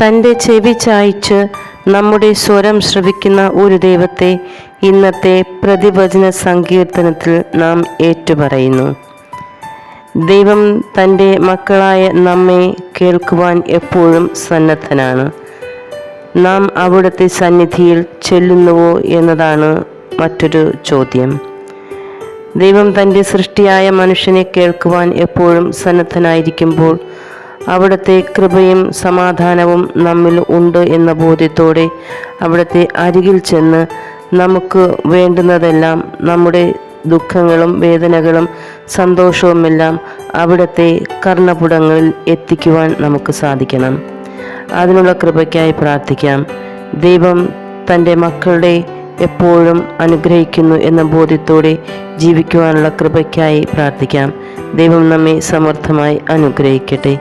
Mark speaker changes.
Speaker 1: തൻ്റെ ചെവി ചായ്ച്ച് നമ്മുടെ സ്വരം ശ്രവിക്കുന്ന ഒരു ദൈവത്തെ ഇന്നത്തെ പ്രതിവചന സങ്കീർത്തനത്തിൽ നാം ഏറ്റുപറയുന്നു. ദൈവം തൻ്റെ മക്കളായ നമ്മെ കേൾക്കുവാൻ എപ്പോഴും സന്നദ്ധനാണ്. നാം അവിടുത്തെ സന്നിധിയിൽ ചെല്ലുന്നുവോ എന്നതാണ് മറ്റൊരു ചോദ്യം. ദൈവം തൻ്റെ സൃഷ്ടിയായ മനുഷ്യനെ കേൾക്കുവാൻ എപ്പോഴും സന്നദ്ധനായിരിക്കുമ്പോൾ അവിടുത്തെ കൃപയും സമാധാനവും നമ്മിൽ ഉണ്ട് എന്ന ബോധ്യത്തോടെ അവിടുത്തെ അരികിൽ ചെന്ന് നമുക്ക് വേണ്ടുന്നതെല്ലാം, നമ്മുടെ ദുഃഖങ്ങളും വേദനകളും സന്തോഷവുമെല്ലാം അവിടുത്തെ കർണപുടങ്ങളിൽ എത്തിക്കുവാൻ നമുക്ക് സാധിക്കണം. അതിനുള്ള കൃപയ്ക്കായി പ്രാർത്ഥിക്കാം. ദൈവം തൻ്റെ മക്കളുടെ എപ്പോഴും അനുഗ്രഹിക്കുന്നു എന്ന ബോധ്യത്തോടെ ജീവിക്കുവാനുള്ള കൃപയ്ക്കായി പ്രാർത്ഥിക്കാം. ദൈവം നമ്മെ സമർത്ഥമായി അനുഗ്രഹിക്കട്ടെ.